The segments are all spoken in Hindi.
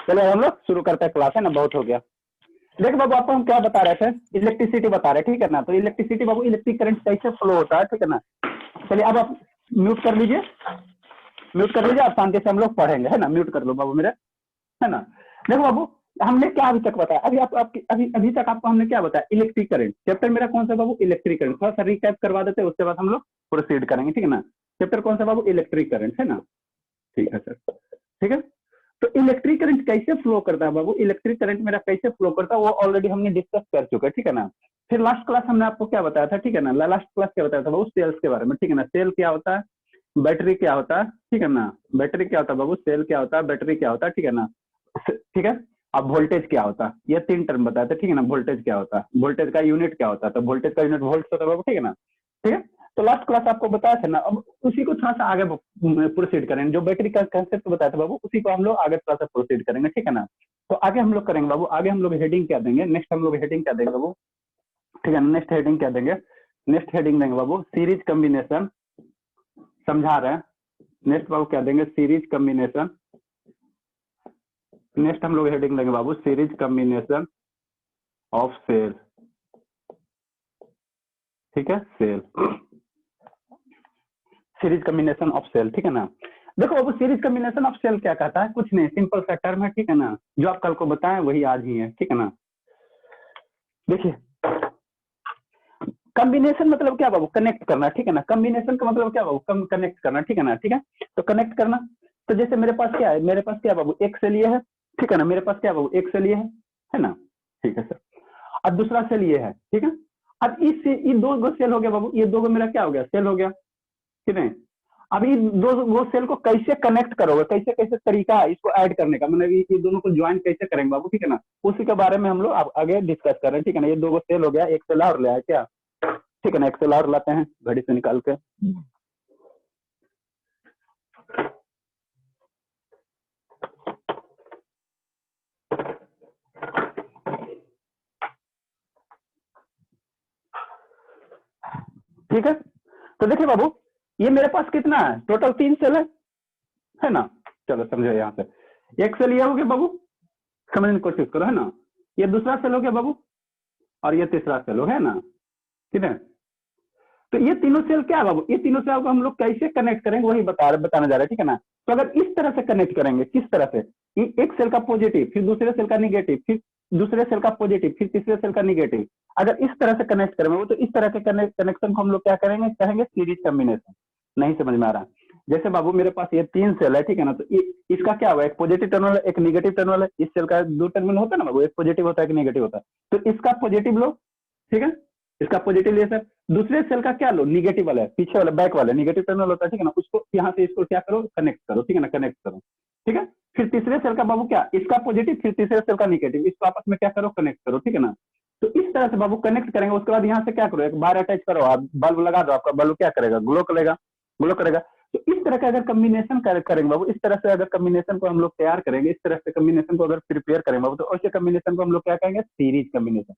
चलो हम लोग शुरू करते हैं क्लास, है ना, बहुत हो गया। देख बाबू, आपको हम क्या बता रहे थे, इलेक्ट्रिसिटी बता रहे, ठीक है ना। तो इलेक्ट्रिसिटी बाबू, इलेक्ट्रिक करंट कैसे फ्लो होता है, ठीक है ना। चलिए अब आप म्यूट कर लीजिए, म्यूट कर लीजिए, आप शांति से हम लोग पढ़ेंगे, है ना। म्यूट कर लो बाबू मेरे, है ना। देखो बाबू, हमने क्या अभी तक बताया, अभी आप अभी अभी तक आपको हमने क्या बताया, इलेक्ट्रिक करंट। चैप्टर मेरा कौन सा बाबू, इलेक्ट्रिक करंट। थोड़ा सा रिकैप करवा देते हैं, उसके बाद हम लोग प्रोसीड करेंगे, ठीक है ना। चैप्टर कौन सा बाबू, इलेक्ट्रिक करंट, है ना। ठीक है सर, ठीक है। तो इलेक्ट्रिक करंट कैसे फ्लो करता है बाबू, इलेक्ट्रिक करंट मेरा कैसे फ्लो करता है वो ऑलरेडी हमने डिस्कस कर चुके हैं, ठीक है ना। फिर लास्ट क्लास हमने आपको क्या बताया था, ठीक है ना। लास्ट क्लास क्या बताया था बाबू, सेल्स के बारे में, ठीक है ना। सेल क्या होता है, बैटरी क्या होता है, ठीक है ना। बैटरी क्या होता है बाबू, सेल क्या होता है, बैटरी क्या होता है, ठीक है ना। ठीक है। अब वोल्टेज क्या होता है, ये 3 टर्म बताए थे, ठीक है ना। वोल्टेज क्या होता है, वोल्टेज का यूनिट क्या होता है, तो वोल्टेज का यूनिट वोल्ट होता है बाबू, ठीक है ना। ठीक है। तो लास्ट क्लास आपको बताया था ना, अब उसी को थोड़ा सा आगे प्रोसीड करेंगे। जो बैटरी का कंसेप्ट बताया था बाबू, उसी को हम लोग आगे थोड़ा सा प्रोसीड करेंगे, ठीक है ना। तो आगे हम लोग करेंगे बाबू, आगे हम लोग हेडिंग क्या देंगे, नेक्स्ट हम लोग हेडिंग क्या देंगे बाबू, ठीक है ना। नेक्स्ट हेडिंग क्या देंगे, नेक्स्ट हेडिंग देंगे बाबू सीरीज कम्बिनेशन, समझा रहे हैं। नेक्स्ट बाबू क्या देंगे, सीरीज कम्बिनेशन। नेक्स्ट हम लोग हेडिंग देंगे बाबू सीरीज कम्बिनेशन ऑफ सेल, ठीक है, cell, series combination of cell, ठीक है ना। देखो बाबू, सीरीज कम्बिनेशन ऑफ सेल क्या कहता है, कुछ नहीं, सिंपल सा टर्म है, ठीक है ना। जो आप कल को बताएं वही आज ही है, ठीक है ना। देखिए, कम्बिनेशन मतलब क्या बाबू, कनेक्ट करना, ठीक है ना। कम्बिनेशन का मतलब क्या बाबू, कनेक्ट करना, ठीक है ना। ठीक है, तो कनेक्ट करना। तो जैसे मेरे पास क्या है, मेरे पास क्या बाबू, एक सेल ये है, ठीक है ना। मेरे पास क्या बाबू, एक सेल ये है ना। ठीक है सर। अब दूसरा सेल ये है, ठीक है। अब इस ये दो गो सेल हो गया बाबू, ये दो गो मेरा क्या हो गया, सेल हो गया, ठीक है। अब ये दो गो सेल को कैसे कनेक्ट करोगे, कैसे कैसे तरीका है इसको ऐड करने का, मतलब ये दोनों को ज्वाइन कैसे करेंगे बाबू, ठीक है ना। उसी के बारे में हम लोग आगे डिस्कस कर रहे हैं, ठीक है ना। ये दो गो सेल हो गया, एक सेल और ले आए क्या, ठीक है ना। एक सेल और लाते हैं घड़ी से निकाल के, ठीक है। तो देखिए बाबू, ये मेरे पास कितना है, टोटल 3 सेल है ना। चलो समझो, यहाँ से एक सेल ये हो गया बाबू, समझने की कोशिश करो, है ना। ये दूसरा सेल हो गया बाबू, और ये तीसरा सेल हो, है ना, ठीक है। तो ये तीनों सेल क्या है बाबू, ये तीनों सेल को हम लोग कैसे कनेक्ट करेंगे वही बताने जा रहे हैं, ठीक है ना। तो अगर इस तरह से कनेक्ट करेंगे, किस तरह से, एक सेल का पॉजिटिव, फिर दूसरे सेल का निगेटिव, फिर दूसरे सेल का पॉजिटिव, फिर तीसरे सेल का निगेटिव, अगर इस तरह से कनेक्ट करेंगे तो इस तरह के कनेक्शन को हम लोग क्या करेंगे, कहेंगे सीरीज कम्बिनेशन। नहीं समझ में आ रहा, जैसे बाबू मेरे पास ये 3 सेल है, ठीक है ना। तो इसका क्या हुआ, एक पॉजिटिव टर्मिनल एक निगेटिव टर्मिनल है। इस सेल का 2 टर्मिनल होता है ना बाबू, एक पॉजिटिव होता है एक निगेटिव होता है। तो इसका पॉजिटिव लो, ठीक है, इसका पॉजिटिव लिया सर। दूसरे सेल का क्या लो, निगेटिव वाला है, पीछे वाला बैक वाला निगेटिव टर्मिनल होता है, ठीक है ना। उसको यहाँ से इसको क्या करो, कनेक्ट करो, ठीक है ना, कनेक्ट करो, ठीक है। फिर तीसरे सेल का बाबू क्या, इसका पॉजिटिव, फिर तीसरे सेल का निगेटिव, इसको आपस में क्या करो, कनेक्ट करो, ठीक है ना। तो इस तरह से बाबू कनेक्ट करेंगे। उसके बाद यहाँ से क्या करो, एक बार अटैच करो, आप बल्ब लगा दो, आपका बल्ब क्या करेगा, ग्लो करेगा, ग्लो करेगा। तो इस तरह का अगर कम्बिनेशन करेंगे बाबू, इस तरह से अगर कम्बिनेशन को हम लोग तैयार करेंगे, इस तरह से कम्बिनेशन को अगर प्रिपेयर करेंगे बाबू, तो ऐसे कम्बिनेशन को हम लोग क्या कहेंगे, सीरीज कम्बिनेशन।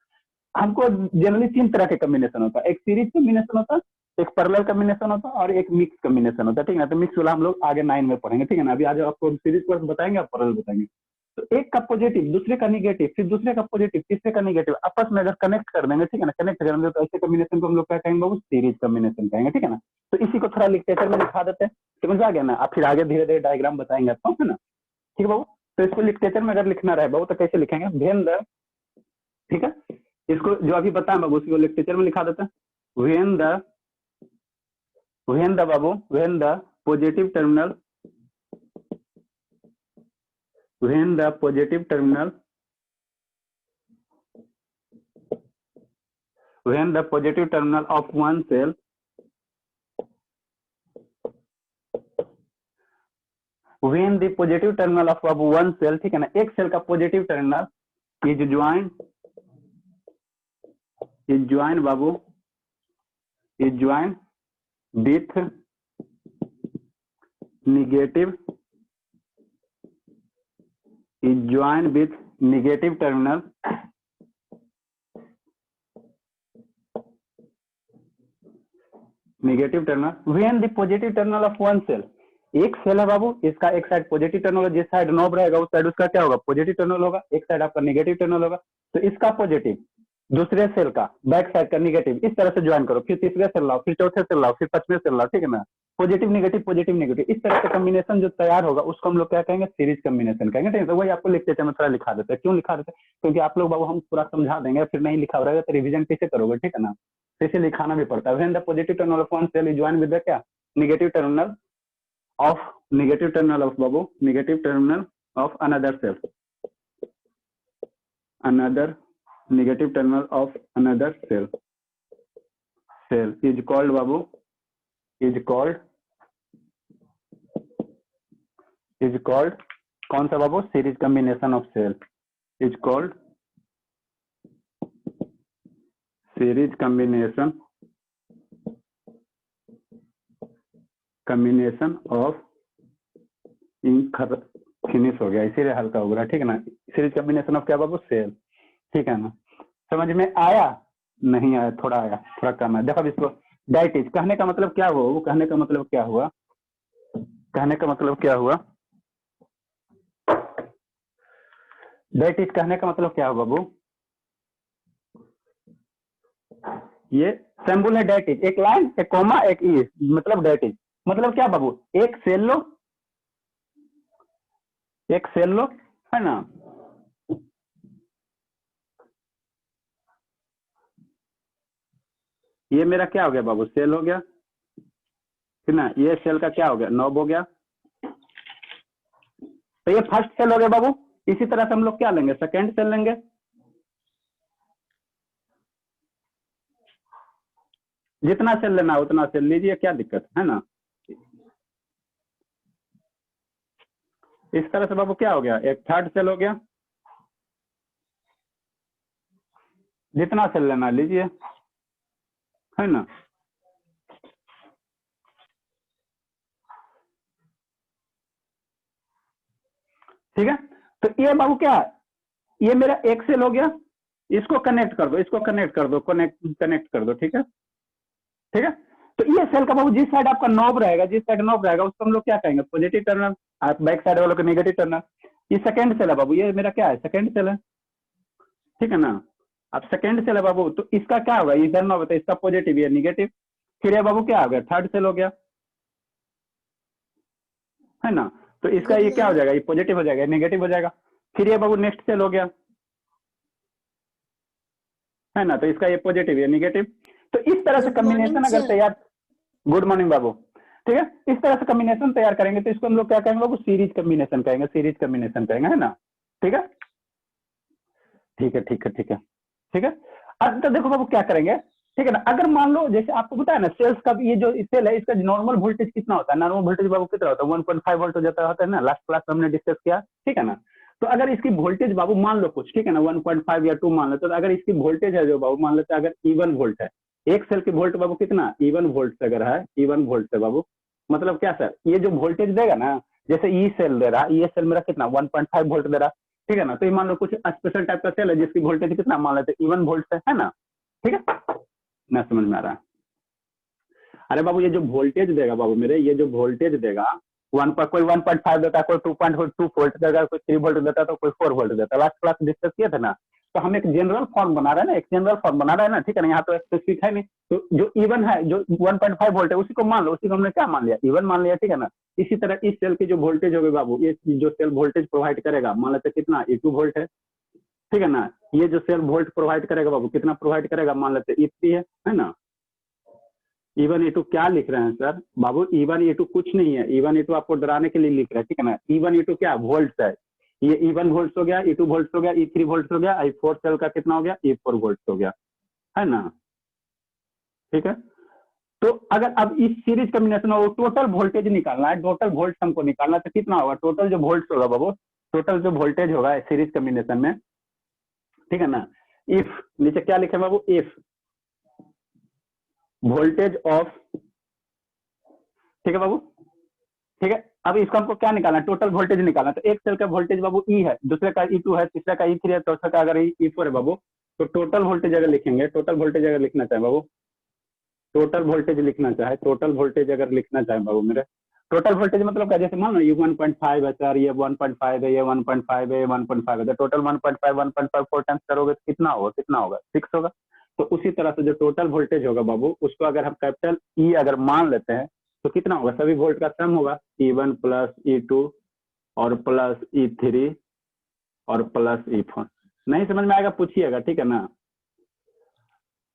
हमको जनरली 3 तरह के कम्बिनेशन होता है, एक सीरीज कम्बिनेशन होता है, एक पैरेलल कम्बिनेशन होता है, और एक मिक्स कम्बिनेशन होता है, ठीक है ना। तो मिक्स वाला हम लोग आगे 9 में पढ़ेंगे, ठीक है ना। अभी आज आपको सीरीज कोर्स बताएंगे, आप पैरेलल बताएंगे। तो एक का पॉजिटिव, दूसरे का निगेटिव, फिर दूसरे का पॉजिटिव, तीसरे का निगेटिव, आपस में अगर कनेक्ट कर देंगे, ठीक है ना, कनेक्ट करेंगे, तो ऐसे कम्बिनेशन को हम लोग क्या कहेंगे बाबू, सीरीज कम्बिनेशन कहेंगे, ठीक है ना। तो इसी को थोड़ा लिटरेचर में लिखा देते हैं, समझ आ गया ना। आप फिर आगे धीरे धीरे डायग्राम बताएंगे आपको, है ना। ठीक है बाबू। तो इसको लिटरेचर में अगर लिखना रहे बाबू, तो कैसे लिखेंगे, वेन द, ठीक है, इसको जो अभी बताया बाबू उसी को लिटरेचर में लिखा देते हैं। When the, Babu, when the positive terminal, when the positive terminal, when the positive terminal of one cell when the positive terminal of one cell, ठीक है ना, एक सेल का positive terminal is join Babu, is join with negative, is join with negative terminal, negative terminal when the positive terminal of one cell, एक सेल है बाबू, इसका एक साइड पॉजिटिव टर्न होगा, जिस साइड नॉब रहेगा उस साइड उसका क्या होगा, पॉजिटिव टर्न होगा, एक साइड आपका नेगेटिव टर्न होगा। तो इसका पॉजिटिव, दूसरे सेल का बैक साइड का निगेटिव, इस तरह से ज्वाइन करो, फिर तीसरे सेल लाओ, फिर चौथे सेल लाओ, फिर पांचवें सेल लाओ, ठीक है ना। पॉजिटिव नेगेटिव, इस तरह से कॉम्बिनेशन जो तैयार होगा उसको हम लोग क्या कहेंगे, सीरीज कॉम्बिनेशन कहेंगे। ठीक है, तो वही आपको लिखते थे, मैं थोड़ा लिखा देते हैं। क्यों लिखा देते हैं, क्योंकि आप लोग बाबू हम पूरा समझा देंगे, फिर नहीं लिखा रहेगा तो रिविजन कैसे करोगे, ठीक है ना। तो इसे लिखाना भी पड़ता है। When the positive terminal of one cell is join with the क्या, नेगेटिव टर्मिनल ऑफ बाबू, negative terminal of another cell, another negative terminal of another cell is called babu, is called कौन सा बाबू, series combination of cell, is called series combination of, finish हो गया इसीलिए हल्का हो गया, ठीक है ना। सीरीज कॉम्बिनेशन ऑफ क्या बाबू, सेल, ठीक है ना। समझ में आया, नहीं आया, थोड़ा आया, थोड़ा कम है। देखो अब इसको डाइटिज कहने का मतलब क्या हुआ, वो कहने का मतलब क्या हुआ, कहने का मतलब क्या हुआ, डाइटिज कहने का मतलब क्या हुआ बाबू, ये सिंबल है डाइटिज, एक लाइन, एक कोमा, एक ई, मतलब डाइटिज मतलब क्या बाबू, एक सेल लो, एक सेल लो, है ना। ये मेरा क्या हो गया बाबू, सेल हो गया, ठीक ना। ये सेल का क्या हो गया, नॉब हो गया। तो ये फर्स्ट सेल हो गया बाबू। इसी तरह से हम लोग क्या लेंगे, सेकेंड सेल लेंगे। जितना सेल लेना उतना सेल लीजिए, क्या दिक्कत है ना। इस तरह से बाबू क्या हो गया, एक थर्ड सेल हो गया। जितना सेल लेना लीजिए, है ना। ठीक है, तो ये बाबू क्या, ये मेरा एक सेल हो गया, इसको कनेक्ट कर दो, इसको कनेक्ट कर दो, कनेक्ट कर दो, ठीक है, ठीक है। तो ये सेल का बाबू जिस साइड आपका नॉब रहेगा, जिस साइड नॉब रहेगा उसको हम लोग क्या कहेंगे, पॉजिटिव टर्मिनल, आप बैक साइड वालों को नेगेटिव टर्मिनल। ये सेकंड सेल है बाबू, ये मेरा क्या है, सेकंड सेल है, ठीक है ना। अब सेकंड सेल है बाबू, तो इसका क्या होगा, इधर नॉब है तो इसका पॉजिटिव है निगेटिव। फिर ये बाबू क्या हो गया, थर्ड सेल हो गया, है ना। तो इसका ये क्या हो जाएगा, ये पॉजिटिव हो जाएगा, नेगेटिव हो जाएगा। फिर ये बाबू नेक्स्ट सेल हो गया, है ना। तो इसका ये पॉजिटिव है निगेटिव। तो इस तरह से कॉम्बिनेशन अगर तैयार, गुड मॉर्निंग बाबू, ठीक है। इस तरह से कॉम्बिनेशन तैयार करेंगे तो इसको हम लोग क्या कहेंगे बाबू, सीरीज कॉम्बिनेशन कहेंगे, सीरीज कॉम्बिनेशन कहेंगे, है ना। ठीक है, ठीक है, ठीक है, ठीक है, ठीक है। अब तो देखो बाबू क्या करेंगे, ठीक है ना। अगर मान लो जैसे आपको बताया ना, सेल्स का ये जो सेल है इसका नॉर्मल वोल्टेज कितना होता है, नॉर्मल वोल्टेज बाबू कितना होता है, 1.5 वोल्ट हो जाता है ना, लास्ट क्लास में हमने डिस्कस किया, ठीक है ना। तो अगर इसकी वोल्टेज बाबू मान लो कुछ, ठीक है ना, 1.5 या 2 मान लो, तो अगर इसकी वोल्टेज है जो बाबू मान लेते हैं, अगर इवन वोल्ट है, एक सेल की वोल्ट बाबू कितना, इवन वोल्ट से अगर है, इवन वोल्ट से बाबू मतलब क्या सर, ये जो वोल्टेज देगा ना, जैसे ई सेल दे रहा, ये सेल मेरा कितना 1.5 वोल्ट दे रहा, ठीक है ना। तो ये मान लो कुछ स्पेशल टाइप का सेल है जिसकी वोल्टेज कितना मान लेते हैं, इवन वोल्ट है ना, ठीक है ना, समझ में आ रहा है। अरे बाबू ये जो वोल्टेज देगा बाबू मेरे, ये जो वोल्टेज देगा, कोई 1.5 देता है, कोई 2.2 वोल्ट देगा, कोई 3 वोल्ट देता है, तो कोई 4 वोल्ट देता है। लास्ट क्लास डिस्कस किया था ना। तो हम एक जनरल फॉर्म बना रहे हैं ना, एक जनरल फॉर्म बना रहे हैं ना, ठीक है ना। यहाँ तो स्पेसिफिक है नहीं, तो जो इवन है, जो 1.5 वोल्ट है उसी को मान लो, उसी को हमने क्या मान लिया, इवन मान लिया, ठीक है ना। इसी तरह इस सेल की जो वोल्टेज होगी बाबू, ये जो सेल वोल्टेज प्रोवाइड करेगा, मान लेते कितना, E2 वोल्ट है, ठीक है ना। ये जो सेल वोल्ट प्रोवाइड करेगा बाबू, कितना प्रोवाइड करेगा, मान लेते E3 है ना। इवन E2 क्या लिख रहे हैं सर बाबू, इवन E2 कुछ नहीं है, इवन E2 आपको डराने के लिए लिख रहे हैं, ठीक है ना। इवन E2 क्या वोल्ट है, ये E1 वोल्ट हो गया, E2 वोल्ट हो गया, E3 वोल्ट हो गया, I4 सेल का कितना हो गया, E4 वोल्ट हो गया, है ना, ठीक है। तो अगर अब इस सीरीज कॉम्बिनेशन में टोटल वोल्टेज निकालना है, टोटल वोल्ट हमको निकालना है, तो कितना होगा, टोटल जो वोल्ट होगा बाबू, टोटल जो वोल्टेज होगा सीरीज कॉम्बिनेशन में, ठीक है ना। इफ नीचे क्या लिखे बाबू, इफ वोल्टेज ऑफ, ठीक है बाबू, ठीक है। अब इसको हमको क्या निकालना है, टोटल वोल्टेज निकालना है। तो एक सेल का वोल्टेज बाबू ई है, दूसरे का E2 है, तीसरे का E3 है, चौथे का अगर E4 है बाबू, तो टोटल वोल्टेज अगर लिखेंगे, टोटल वोल्टेज अगर लिखना चाहे बाबू, टोटल वोल्टेज लिखना चाहे, टोटल वोल्टेज अगर लिखना चाहे बाबू मेरे, टोटल वोल्टेज मतलब क्या, जैसे मान लो ये 1.5 है सर, ये 1.5 है, ये 1.5 है, ये 1.5 है, तो टोटल 1.5 4 टाइम्स करोगे तो कितना होगा, 6 होगा। तो उसी तरह से जो टोटल वोल्टेज होगा बाबू, उसको अगर हम कैपिटल ई अगर मान लेते हैं तो कितना होगा, सभी वोल्ट का सम होगा, E1 प्लस E2 और प्लस E3 और प्लस E4। नहीं समझ में आएगा पूछिएगा, ठीक है ना।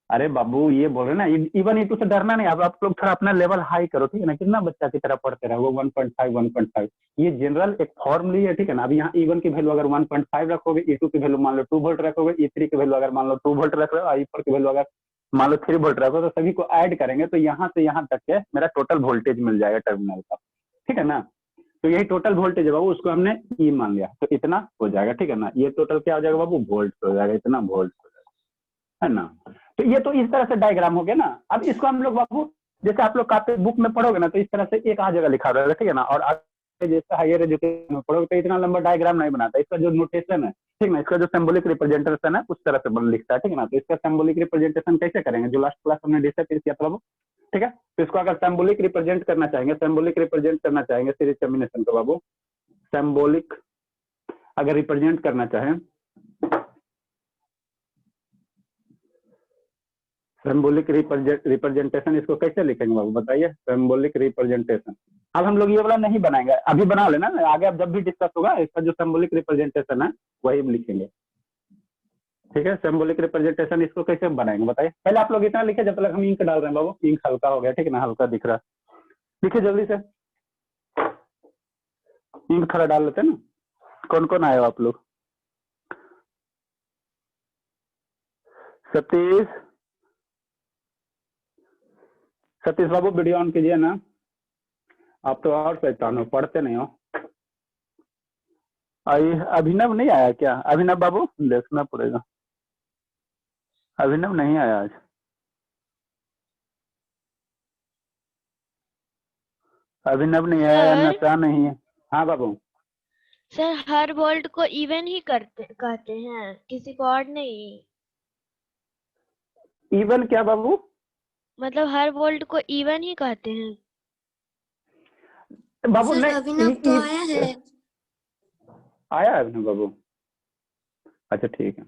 अरे बाबू ये बोल रहे ना, इवन E2 से डरना नहीं, अब आप लोग थोड़ा अपना लेवल हाई करो, ठीक है ना। कितना बच्चा की तरह पढ़ते रहे वो 1.5 ये जनरल एक फॉर्मूली है, ठीक है ना। अब यहाँ E1 की वैल्यू अगर 1.5 रखोगे, E2 की वैल्यू मान लो 2 वोल्ट रखोगे, E3 की वैल्यू अगर मान लो 2 वोल्ट रख रहे हो, E4 की वैल्यू अगर मान लो 3 वोल्ट रखो, तो सभी को ऐड करेंगे तो यहाँ से यहाँ तक के मेरा टोटल वोल्टेज मिल जाएगा टर्मिनल का, ठीक है ना। तो यही टोटल वोल्टेज है बाबू, उसको हमने ई मान लिया, तो इतना हो जाएगा, ठीक है ना। ये टोटल क्या हो जाएगा बाबू, वोल्ट हो जाएगा, इतना वोल्ट हो जाएगा, है ना। तो ये तो इस तरह से डायग्राम हो गया ना। अब इसको हम लोग बाबू, जैसे आप लोग काफी बुक में पढ़ोगे ना, तो इस तरह से एक आ जगह लिखा रहेगा, ठीक है ना। और आगे जैसे हायर एजुकेशन में पढ़ोगे तो इतना लंबा डायग्राम नहीं बनाता, इसका जो नोटेशन है, ठीक है, इसका जो सिंबॉलिक रिप्रेजेंटेशन है उस तरह से लिखता है, ठीक है ना। तो इसका सिंबॉलिक रिप्रेजेंटेशन कैसे करेंगे, जो लास्ट क्लास हमने डिस्कस किया था बाबू, ठीक है। तो इसको अगर सिंबॉलिक रिप्रेजेंट करना चाहेंगे सीरीज कॉम्बिनेशन को बाबू, सिंबॉलिक अगर रिप्रेजेंट करना चाहें, सिंबॉलिक रिप्रेजेंटेशन इसको कैसे लिखेंगे बाबू बताइए, सिंबॉलिक रिप्रेजेंटेशन। अब हम लोग ये वाला नहीं बनाएंगे, अभी बना लेना, आगे अब जब भी डिस्कस होगा इसका जो सिंबॉलिक रिप्रेजेंटेशन है वही लिखेंगे, ठीक है। सिंबॉलिक रिप्रेजेंटेशन इसको कैसे बनाएंगे बताइए। पहले आप लोग इतना लिखे जब तक हम इंक डाल रहे हैं बाबू, इंक हल्का हो गया, ठीक है ना, हल्का दिख रहा है, लिखे जल्दी से, इंक थोड़ा डाल लेते हैं ना। कौन कौन आए हो आप लोग, सतीश बाबू वीडियो ऑन कीजिए ना, आप तो और शैतान हो, पढ़ते नहीं हो। अभिनव नहीं आया क्या, अभिनव बाबू देखना पड़ेगा, अभिनव नहीं आया आज, अभिनव नहीं आया या नशा नहीं है। हाँ बाबू सर हर वोल्ट को इवन ही कहते हैं, किसी को और नहीं। इवन क्या बाबू, मतलब हर वोल्ट को इवन ही कहते हैं। बाबू सर नहीं, अभिनव तो आया है। आया है अभिनव बाबू, अच्छा ठीक है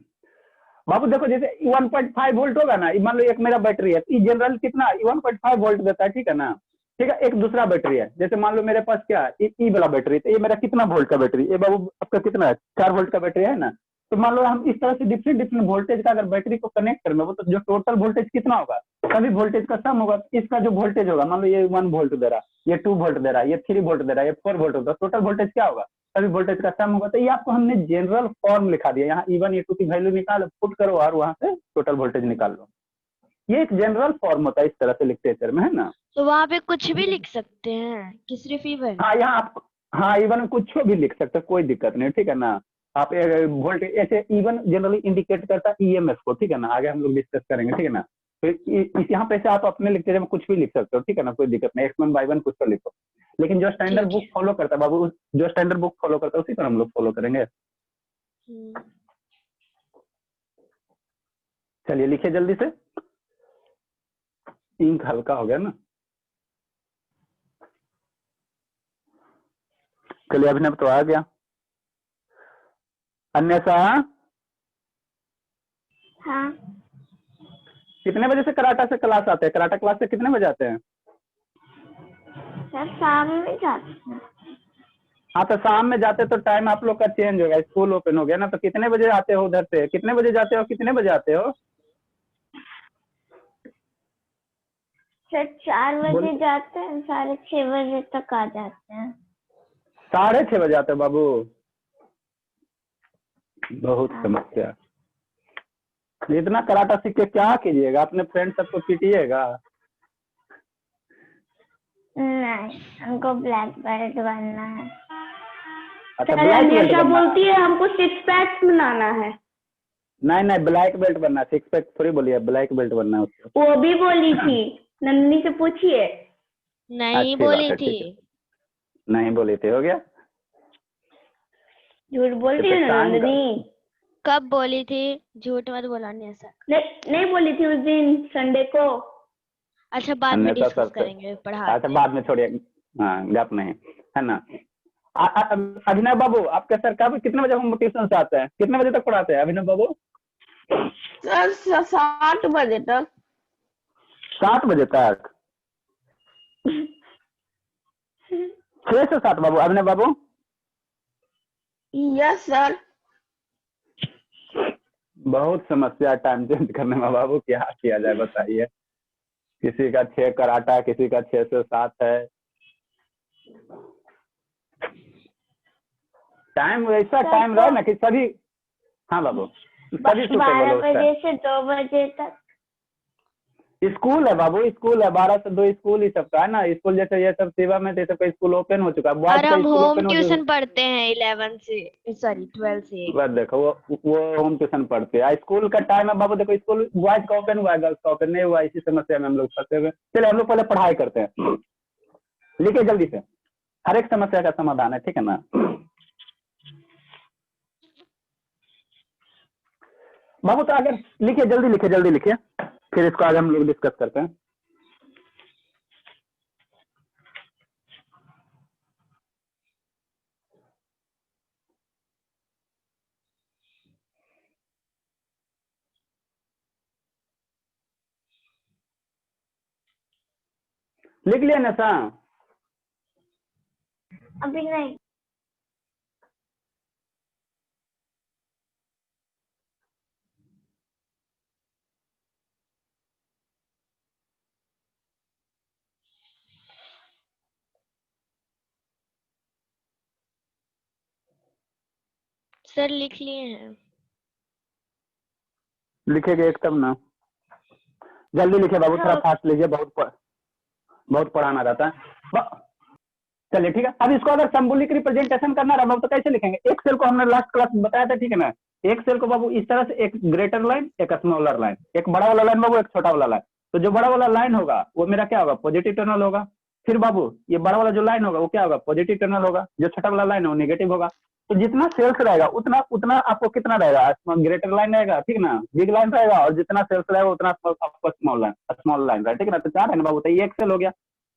बाबू। देखो जैसे 1.5 वोल्ट होगा ना, मान लो एक मेरा बैटरी है, जनरल कितना 1.5 वोल्ट देता है, ठीक है ना। ठीक है, एक दूसरा बैटरी है, जैसे मान लो मेरे पास क्या है, ई वाला बैटरी, तो ये मेरा कितना वोल्ट का बैटरी, ये बाबू आपका कितना है, 4 वोल्ट का बैटरी है ना। तो मान लो हम इस तरह से डिफरेंट डिफरेंट वोल्टेज का अगर बैटरी को कनेक्ट करेंगे, वो तो जो टोटल वोल्टेज कितना होगा, सभी वोल्टेज का सम होगा। इसका जो वोल्टेज होगा, मान लो ये 1 वोल्ट दे रहा है, ये 2 वोल्ट दे रहा है, ये 3 वोल्ट दे रहा है, ये 4 वोल्ट होगा, टोटल वोल्टेज क्या होगा, सभी वोल्टेज का सम होगा। तो ये आपको हमने जनरल फॉर्म लिखा दिया, यहाँ E1 E2 की वैल्यू निकाल पुट करो और वहां से टोटल वोल्टेज निकाल लो। ये एक जनरल फॉर्म होता है इस तरह से लिटरेचर में, है ना। तो वहाँ पे कुछ भी लिख सकते हैं कि सिर्फ इवन। हाँ यहाँ आप, हाँ इवन कुछ भी लिख सकते हैं, कोई दिक्कत नहीं, ठीक है ना। आप वोल्टेज ऐसे इवन जनरली इंडिकेट करता है ईएमएफ को, ठीक है ना, आगे हम लोग डिस्कस करेंगे, ठीक है ना। तो इस यहाँ पे से आप अपने लिखते में कुछ भी लिख सकते हो, ठीक है ना, कोई दिक्कत नहीं, X1 Y1 कुछ तो लिखो। लेकिन जो स्टैंडर्ड बुक फॉलो करता है बाबू, जो स्टैंडर्ड बुक फॉलो करता है उसी पर हम लोग फॉलो करेंगे। चलिए लिखिए जल्दी से, इंक हल्का हो गया ना। चलिए अभिनव तो आ गया, अन्यथा हाँ कितने बजे से कराटा से क्लास आते हैं, कराटा क्लास से कितने बजे आते हैं। सर शाम में जाते हैं। हाँ तो शाम में जाते तो टाइम आप लोग का चेंज होगा, स्कूल ओपन हो गया ना। तो कितने बजे आते हो उधर से, कितने बजे जाते हो, कितने बजे आते हो। सर 4 बजे जाते हैं, 6:30 बजे तक आ जाते हैं। 6:30 बजे आते हो बाबू, बहुत समस्या। इतना कराटा सीख के क्या कीजिएगा, अपने फ्रेंड सबको पीटिएगा। नहीं, हमको ब्लैक बेल्ट बनना है। अच्छा सर ब्लैक बेल्ट अन्यथा बनना, बोलती है हमको 6 पैक्स बनाना है। नहीं नहीं ब्लैक बेल्ट बनना, 6 पैक थोड़ी बोलिए, ब्लैक बेल्ट बनना है उसको। वो भी बोली थी, नंदिनी से पूछिए। नहीं अच्छी बोली बात है, थी। ठीक है, नहीं बोली थी, हो गया। झूठ बोलती है ना नंदिनी। कब बोली थी, झूठ मत बोलानी ऐसा। नहीं बोली थी उस दिन संडे को। अच्छा बाद में डिस्कस करेंगे, पढ़ा। अच्छा बाद में छोड़िए, हाँ गैप नहीं, है ना। अभिनव बाबू आपके सर कब कितने बजे हम ट्यूशन से आते हैं, कितने बजे तक पढ़ाते हैं अभिनव बाबू? सर 7 बजे तक। 7 बजे तक, 6 से 7 बाबू, अभिनव बाबू? Yes sir. बहुत समस्या टाइम चेंज करने में बाबू, क्या किया जाए बताइए। किसी का 6 कराटा, किसी का 6 से 7 है। टाइम वैसा टाइम रहे ना कि सभी, हाँ बाबू सभी सुटेबल 12 हो। बजे से 2 बजे तक स्कूल है बाबू, स्कूल है, 12 से 2 स्कूल ही सबका है ना। स्कूल जैसे ये सब सेवा में तो सबका स्कूल ओपन हो चुका है, और बॉयज का हम स्कूल होम ओपन हो ट्यूशन चुका पढ़ते हैं 11 से सॉरी 12 से। बस देखो वो होम ट्यूशन पढ़ते हैं। स्कूल का टाइम है बाबू, देखो स्कूल बॉयज का ओपन हुआ है, गर्ल्स का ओपन नहीं हुआ, इसी समस्या में हम लोग फंसे हुए। चलिए हम लोग पहले पढ़ाई करते हैं, लिखिए जल्दी से, हर एक समस्या का समाधान है, ठीक है ना बाबू? तो अगर लिखिए, जल्दी लिखिए, फिर इसको आगे हम लोग डिस्कस करते हैं। लिख लिया ना सा? अभी नहीं। सर लिख लिए हैं। लिखेगा एक तब ना, जल्दी लिखिए बाबू, थोड़ा फास्ट लीजिए, बहुत पढ़ाना रहता है। चलिए ठीक है, अब इसको अगर सिंबॉलिक रिप्रेजेंटेशन करना रहा तो कैसे लिखेंगे? एक सेल को हमने लास्ट क्लास में बताया था, ठीक है ना। एक सेल को बाबू इस तरह से, एक ग्रेटर लाइन, एक स्मॉलर लाइन, एक बड़ा वाला लाइन बाबू, एक छोटा वाला लाइन। तो जो बड़ा वाला लाइन होगा वो मेरा क्या होगा? पॉजिटिव टर्मिनल होगा। फिर बाबू ये बड़ा वाला जो लाइन होगा वो क्या होगा? पॉजिटिव टर्मिनल होगा। जो छोटा वाला लाइन है वो नेगेटिव होगा। तो जितना सेल्स रहेगा उतना उतना आपको कितना रहेगा? ग्रेटर लाइन रहेगा, ठीक है ना, बिग लाइन रहेगा, और जितना सेल्स रहेगा उतना आपको स्मॉल लाइन रहेगा, ठीक है ना। तो चार है ना बाबू, तो ये एक सेल हो गया,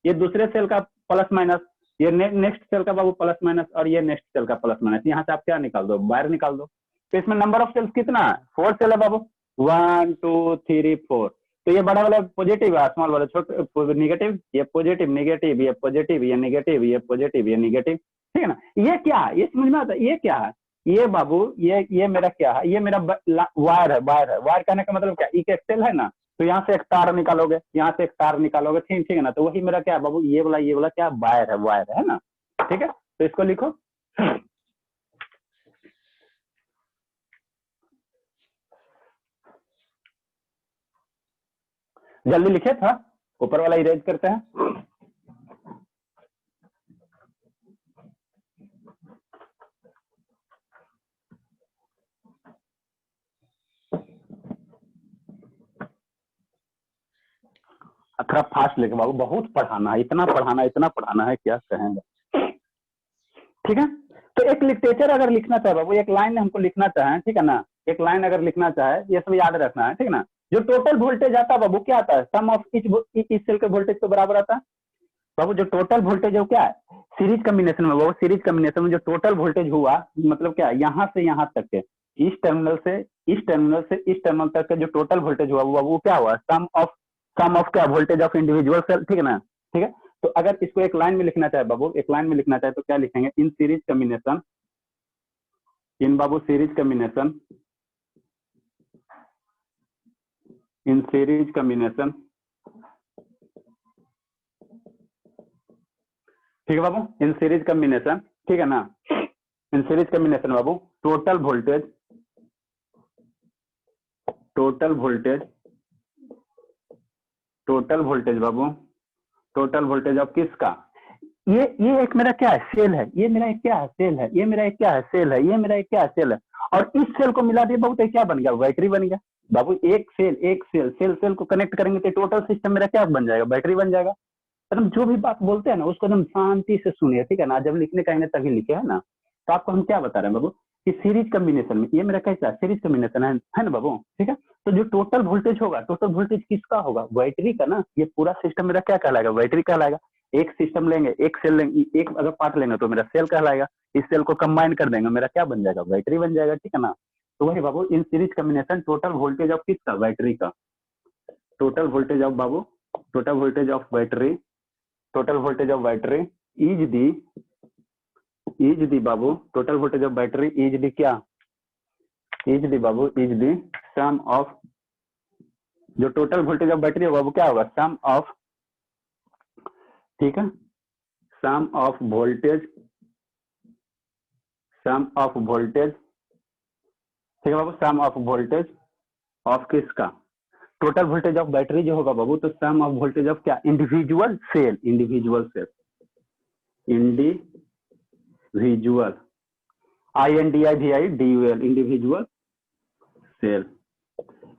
ये दूसरे सेल का प्लस माइनस, ये नेक्स्ट सेल का बाबू प्लस माइनस, और ये नेक्स्ट सेल का प्लस माइनस। यहाँ से आप क्या निकाल दो? वायर निकाल दो। तो इसमें नंबर ऑफ सेल्स कितना है? 4 सेल है बाबू, 1 2 3 4। तो ये बड़ा वाला पॉजिटिव है, स्मॉल वाला छोटे निगेटिव, ये पॉजिटिव नेगेटिव, ये पॉजिटिव ये नेगेटिव, ये पॉजिटिव ये नेगेटिव, ठीक है ना। ये क्या है? ये समझ में आता है? ये क्या है? ये बाबू ये मेरा क्या है? ये मेरा वायर है। वायर कहने का मतलब क्या? एक एक्सेल है ना, तो यहाँ से एक तार निकालोगे, यहाँ से एक तार निकालोगे, ठीक है ना। तो वही मेरा क्या है बाबू? ये वाला क्या? वायर है ना, ठीक है। तो इसको लिखो, जल्दी लिखे था, ऊपर वाला इरेज करते हैं। थोड़ा फास्ट लिखे बाबू, बहुत पढ़ाना है, इतना पढ़ाना है क्या कहेंगे, ठीक है। तो एक लिटरेचर अगर लिखना चाहे बाबू, एक लाइन हमको लिखना चाहे, ठीक है ना, एक लाइन अगर लिखना चाहे, ये सब याद रखना है, ठीक है ना। जो टोटल वोल्टेज आता है बाबू क्या आता है? सम ऑफ इस सेल के वोल्टेज के बराबर आता है बाबू। जो टोटल वोल्टेज है वो क्या है? सीरीज कम्बिनेशन में बाबू, सीरीज कम्बिनेशन में जो टोटल वोल्टेज हुआ, मतलब क्या है? यहाँ से यहाँ तक के, इस टर्मिनल से इस टर्मिनल तक के जो टोटल वोल्टेज हुआ वो क्या हुआ? सम ऑफ क्या? वोल्टेज ऑफ इंडिविजुअल सेल, ठीक है ना, ठीक है। तो अगर इसको एक लाइन में लिखना चाहे बाबू, एक लाइन में लिखना चाहे तो क्या लिखेंगे? In series combination, in Babu series combination, in series combination, ठीक है बाबू, इन सीरीज कम्बिनेशन, ठीक है ना। In series combination Babu total voltage Babu, total voltage of किसका? ये एक मेरा क्या है? सेल है। ये मेरा एक क्या है? सेल है। ये मेरा एक क्या है? सेल है। ये मेरा एक क्या है? सेल है। और इस सेल को मिला दिए बाबू तो क्या बन गया? बैटरी बन गया बाबू। एक सेल को कनेक्ट करेंगे तो टोटल सिस्टम मेरा क्या बन जाएगा? बैटरी बन जाएगा। तो हम जो भी बात बोलते हैं ना उसको एकदम शांति से सुनिए, ठीक है ना। जब लिखने कहेंगे तभी लिखे, है ना। तो आपको हम क्या बता रहे हैं बाबू कि सीरीज कम्बिनेशन में ये मेरा कैसा है? सीरीज कम्बिनेशन है ना बाबू, ठीक है। तो जो टोटल वोल्टेज होगा, टोटल वोल्टेज किसका होगा? बैटरी का ना। ये पूरा सिस्टम मेरा क्या कहलाएगा? बैटरी कहलाएगा। एक सिस्टम लेंगे, एक सेल लेंगे, एक अगर पार्ट लेंगे तो मेरा सेल कहलाएगा, इस सेल को कंबाइन कर देंगे मेरा क्या बन जाएगा, बैटरी बन जाएगा, ठीक है ना। तो वही बाबू in series combination total voltage of किसका, बैटरी का, टोटल वोल्टेज ऑफ बाबू, total voltage of battery, total voltage of battery is the बाबू, total voltage of battery is the क्या, इज दी बाबू, इज दी सम ऑफ, जो टोटल वोल्टेज ऑफ बैटरी होगा वो क्या होगा, सम ऑफ, ठीक है, sum of voltage, sum of voltage, ठीक है बाबू, सम ऑफ वोल्टेज ऑफ किसका, टोटल वोल्टेज ऑफ बैटरी जो होगा बाबू, तो सम ऑफ वोल्टेज ऑफ क्या, individual cell, individual cell, individual, INDIVIDUL, individual cell,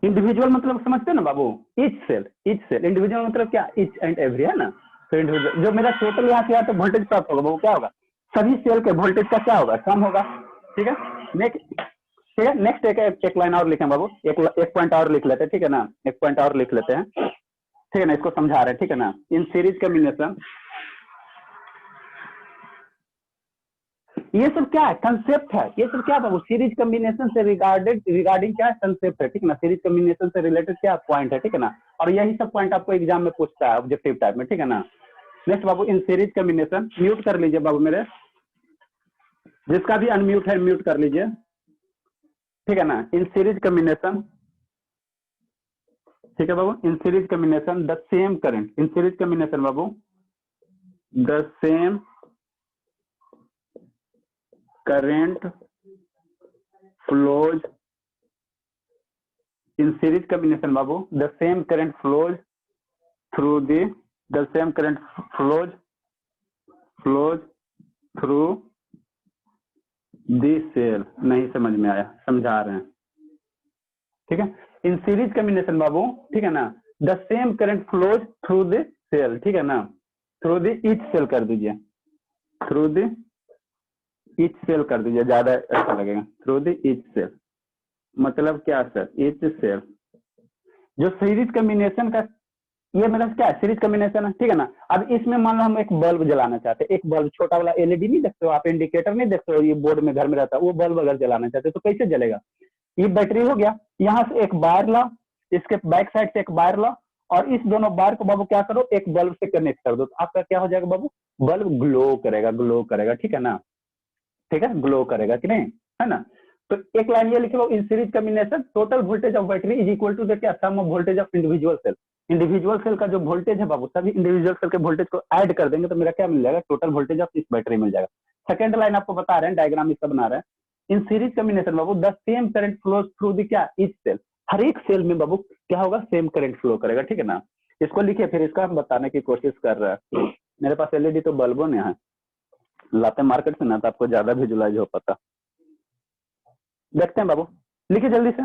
individual मतलब समझते हैं ना बाबू, each cell, each cell, individual मतलब क्या, ईच एंड एवरी, है ना। तो इंडिविजुअल जो मेरा टोटल यहाँ से यहाँ तो वोल्टेज प्राप्त होगा वो क्या होगा, सभी सेल के वोल्टेज का क्या होगा, सम होगा, ठीक है। नेक्स्ट, ठीक है, नेक्स्ट एक लाइन और लिखें बाबू, एक पॉइंट और लिख लेते हैं, ठीक है ना, एक पॉइंट और लिख लेते हैं, ठीक है ना, इसको समझा रहे हैं, ठीक है ना। इन सीरीज कॉम्बिनेशन, ये सब क्या है, कंसेप्ट है, ये सब क्या बाबू, सीरीज कॉम्बिनेशन से रिगार्डिंग क्या है, कंसेप्ट है, ठीक है ना, सीरीज कॉम्बिनेशन से रिलेटेड क्या पॉइंट है, ठीक है ना। और यही सब पॉइंट आपको एग्जाम में पूछता है ऑब्जेक्टिव टाइप में, ठीक है ना। Next Babu, in series combination, mute कर लीजिए बाबू मेरे, जिसका भी अनम्यूट है म्यूट कर लीजिए, ठीक है ना। इन सीरीज कॉम्बिनेशन, ठीक है बाबू, in series combination the same current, in series combination बाबू the same current flows in series combination babu, the same current flows through the same current flows through the cell, नहीं समझ में आया, समझा रहे हैं, ठीक है। इन सीरीज कॉम्बिनेशन बाबू, ठीक है ना, the same current flows through the cell, ठीक है ना, थ्रू द ईच सेल कर दीजिए, थ्रू द ईच सेल कर दीजिए, ज्यादा अच्छा लगेगा, थ्रू द ईच सेल, मतलब क्या सर, ईच सेल, जो सीरीज कॉम्बिनेशन का, ये मतलब क्या है, सीरीज कॉम्बिनेशन है, ठीक है ना। अब इसमें मान लो हम एक बल्ब जलाना चाहते हैं, एक बल्ब छोटा वाला एलईडी नहीं देखते हो आप, इंडिकेटर नहीं देखते हो, ये बोर्ड में घर में रहता है, वो बल्ब अगर जलाना चाहते हो तो कैसे जलेगा, ये बैटरी हो गया, यहाँ से एक वायर ला, इसके बैक साइड से एक वायर ला, और इस दोनों वायर को बाबू क्या करो, एक बल्ब से कनेक्ट कर दो, तो आपका क्या हो जाएगा बाबू, बल्ब ग्लो करेगा, ग्लो करेगा, ठीक है ना, ठीक है, ग्लो करेगा कि नहीं, है ना। तो एक लाइन ये लिखे, in series combination total voltage of battery is equal to the क्या, sum of voltage of individual cell, individual cell का जो वोल्टेज है बाबू, सभी इंडिविजुअल सेल के वोल्टेज को ऐड कर देंगे तो मेरा क्या मिल जाएगा, टोटल वोल्टेज ऑफ इस बैटरी मिल जाएगा। सेकंड लाइन आपको बता रहे हैं, डायग्राम इसका बना रहे हैं, इन सीरीज कॉम्बिनेशन बाबू the same current flows through the क्या, ईच सेल, हर एक सेल में बाबू क्या होगा, सेम करंट फ्लो करेगा, ठीक है ना। इसको लिखिए, फिर इसका हम बताने की कोशिश कर रहे हैं। मेरे पास एलईडी तो बल्बों ने है, लाते मार्केट से ना, तो आपको ज्यादा विजुअलाइज हो पाता। देखते हैं बाबू, लिखिए जल्दी से,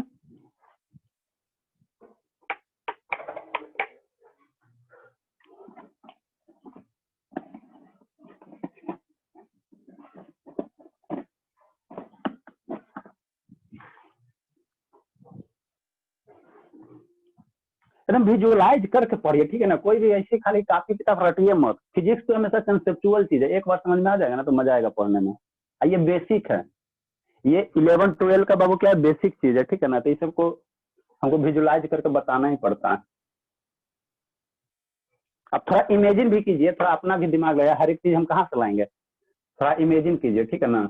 एकदम विजुअलाइज करके पढ़िए, ठीक है ना, कोई भी ऐसे खाली कॉपी किताब रटिए मत। फिजिक्स तो हमेशा कंसेप्चुअल चीज है, एक बार समझ में आ जाएगा ना तो मजा आएगा पढ़ने में। ये बेसिक है, ये 11-12 का बाबू क्या है, बेसिक चीज है, ठीक है ना। तो ये सबको हमको विजुअलाइज करके बताना ही पड़ता है। अब थोड़ा इमेजिन भी कीजिए, थोड़ा अपना भी दिमाग लगा, हर एक चीज हम कहाँ से लाएंगे, थोड़ा इमेजिन कीजिए, ठीक है ना।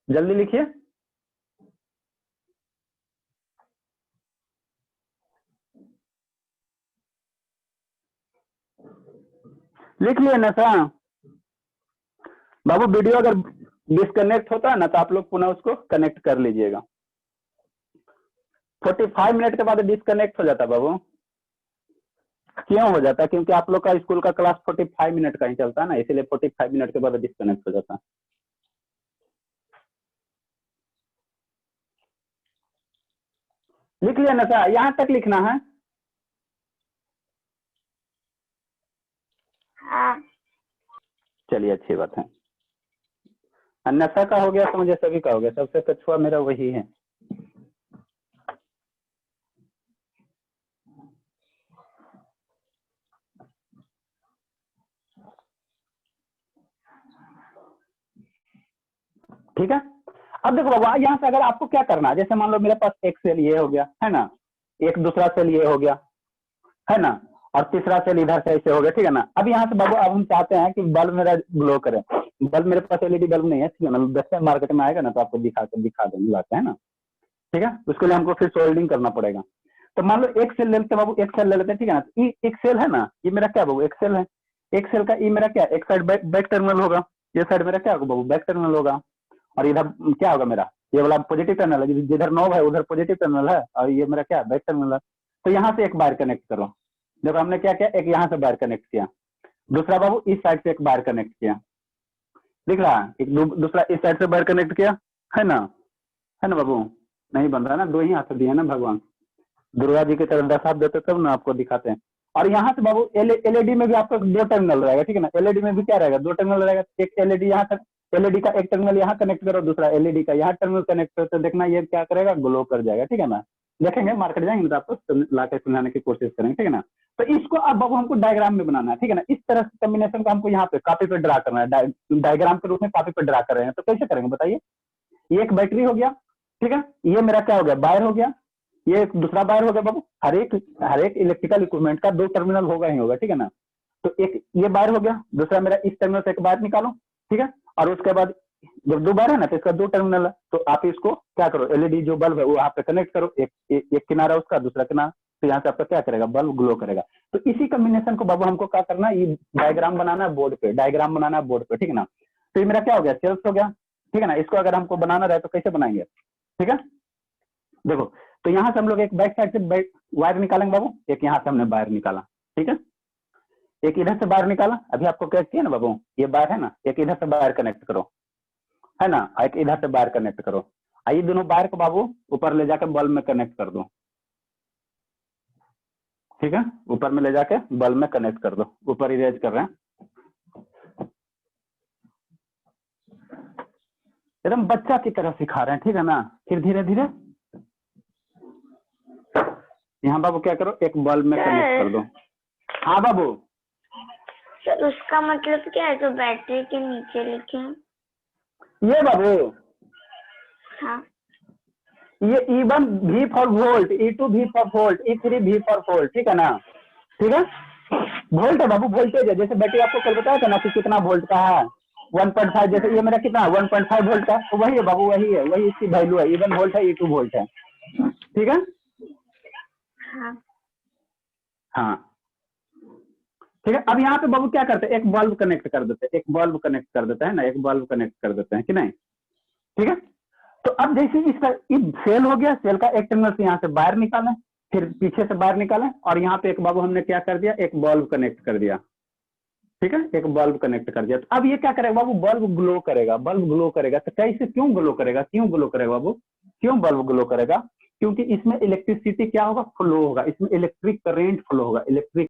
जल्दी लिखिए, लिख लिए ना सर बाबू। वीडियो अगर डिस्कनेक्ट होता है ना तो आप लोग पुनः उसको कनेक्ट कर लीजिएगा। 45 मिनट के बाद डिस्कनेक्ट हो जाता है बाबू। क्यों हो जाता है, क्योंकि आप लोग का स्कूल का क्लास 45 मिनट का ही चलता है ना, इसीलिए 45 मिनट के बाद डिस्कनेक्ट हो जाता है। लिख लिया ना सर, यहाँ तक लिखना है। हाँ। चलिए अच्छी बात है। अन्यथा का हो गया तो मुझे सभी का हो गया, सबसे कछुआ मेरा वही है। ठीक है, अब देखो बाबा यहाँ से अगर आपको क्या करना है, जैसे मान लो मेरे पास एक सेल ये हो गया है ना, एक दूसरा सेल ये हो गया है ना, और तीसरा सेल इधर से ऐसे हो गया, ठीक है ना। अब यहाँ से बाबू अब हम चाहते हैं कि बल्ब मेरा ग्लो करे। बल्ब मेरे पास एलईडी बल्ब नहीं है, ठीक है ना, वेस्टर्न मार्केट में आएगा ना तो आपको दिखा देंगे लाते है ना, ठीक है। उसके लिए हमको फिर सोल्डिंग करना पड़ेगा। तो मान लो एक सेल ले लेते बाबू, एक सेल ले लेते हैं, ठीक है ना। तो एक सेल है ना, ये मेरा क्या बाबू एक सेल है, एक सेल का ये मेरा क्या, एक साइड बैक टर्मिनल होगा, ये साइड मेरा क्या होगा बाबू बैक टर्मिनल होगा, और इधर क्या होगा मेरा ये वाला पॉजिटिव टर्मिनल है, जिधर नोब है उधर पॉजिटिव टर्मिनल है, और ये मेरा क्या बैक टर्मिनल है। तो यहाँ से एक वायर कनेक्ट करो। देखो हमने क्या किया, एक यहाँ से वायर कनेक्ट किया, दूसरा बाबू इस साइड से एक वायर कनेक्ट किया, दिख रहा है, एक दूसरा इस साइड से वायर कनेक्ट किया, है ना बाबू। नहीं बन रहा ना, दो ही हाथ दिए ना भगवान, दुर्गा जी की तरह 10 हाथ देते तब ना आपको दिखाते हैं। और यहाँ से बाबू एलईडी में भी आपको 2 टर्मिनल रहेगा, ठीक है ना। एलईडी में भी क्या रहेगा, 2 टर्मिनल रहेगा। एक एलईडी यहाँ तक, एलईडी का एक टर्मिनल यहाँ कनेक्ट करो, दूसरा एलईडी का यहाँ टर्मिनल कनेक्ट करो, तो देखना ये क्या करेगा, ग्लो कर जाएगा, ठीक है ना। देखेंगे मार्केट जाएंगे तो आपको ला के सुनाने की कोशिश करेंगे, ठीक है ना। तो इसको अब बाबू हमको डायग्राम में बनाना है, ठीक है ना। इस तरह से कॉम्बिनेशन को हमको यहाँ पे कॉपी पे ड्रा करना है, डायग्राम के रूप में कॉपी पे ड्रा कर रहे हैं। तो कैसे करेंगे बताइए। ये एक बैटरी हो गया, ठीक है, ये मेरा क्या हो गया वायर हो गया, ये एक दूसरा वायर हो गया बाबू। हर एक इलेक्ट्रिकल इक्विपमेंट का 2 टर्मिनल होगा ही होगा, ठीक है ना। तो एक ये वायर हो गया, दूसरा मेरा इस टर्मिनल से एक वायर निकालो, ठीक है। और उसके बाद जब 2 वायर है ना तो इसका 2 टर्मिनल है, तो आप इसको क्या करो, एलईडी जो बल्ब है वो आप पे कनेक्ट करो, एक किनारा उसका दूसरा किनारा, तो यहाँ से आपका क्या करेगा, बल्ब ग्लो करेगा। तो इसी कॉम्बिनेशन को बाबू हमको क्या करना है, ये डायग्राम बनाना है बोर्ड पे, डायग्राम बनाना है बोर्ड पे, ठीक है ना। तो ये मेरा क्या हो गया, सेल्स हो गया, ठीक है ना। इसको अगर हमको बनाना रहे तो कैसे बनाएंगे, ठीक है। देखो तो यहाँ से हम लोग एक बैक साइड से वायर निकालेंगे बाबू, एक यहाँ से हमने वायर निकाला, ठीक है, एक इधर से वायर निकाला। अभी आपको क्या किया ना बाबू, ये वायर है ना, एक इधर से वायर कनेक्ट करो, है ना, एक इधर से वायर कनेक्ट करो। आइए दोनों वायर को बाबू ऊपर ले जाकर बल्ब में कनेक्ट कर दो, ठीक है, ऊपर में ले जाके बल्ब में कनेक्ट कर दो। ऊपर इरेज कर रहे हैं, एकदम बच्चा की तरह सिखा रहे हैं, ठीक है ना। फिर धीरे धीरे यहाँ बाबू क्या करो, एक बल्ब में कनेक्ट कर दो। हाँ बाबू, सर उसका मतलब क्या है जो बैटरी के नीचे लिखे हैं? ये बाबू हाँ, ये E1 V for volt, E2 V for volt, E3 V for volt, ठीक है ना, ठीक है। वोल्ट है बाबू, वोल्टेज है। जैसे बैटरी आपको कल बताया था ना कि कितना वोल्ट का है, 1.5, जैसे ये मेरा कितना है 1.5 वोल्ट का, तो वही है बाबू, वही है, वही इसकी वैल्यू है। E1 वोल्ट है, E2 वोल्ट है, ठीक है। हाँ, हाँ ठीक है। अब यहाँ पे बाबू क्या करते हैं, एक बल्ब कनेक्ट कर देते हैं, एक बल्ब कनेक्ट कर देते हैं ना, एक बल्ब कनेक्ट कर देते हैं कि नहीं, ठीक है। तो अब जैसे इसका सेल हो गया, सेल का एक टर्मिनल से यहाँ से वायर निकालें, फिर पीछे से वायर निकालें, और यहाँ पे एक बाबू हमने क्या कर दिया, एक बल्ब कनेक्ट कर दिया, ठीक है, एक बल्ब कनेक्ट कर दिया। तो अब ये क्या करेगा बाबू, बल्ब ग्लो करेगा, बल्ब ग्लो करेगा। तो कैसे, क्यों ग्लो करेगा, क्यों ग्लो करेगा बाबू, क्यों बल्ब ग्लो करेगा, क्योंकि इसमें इलेक्ट्रिसिटी क्या होगा, फ्लो होगा, इसमें इलेक्ट्रिक करेंट फ्लो होगा, इलेक्ट्रिक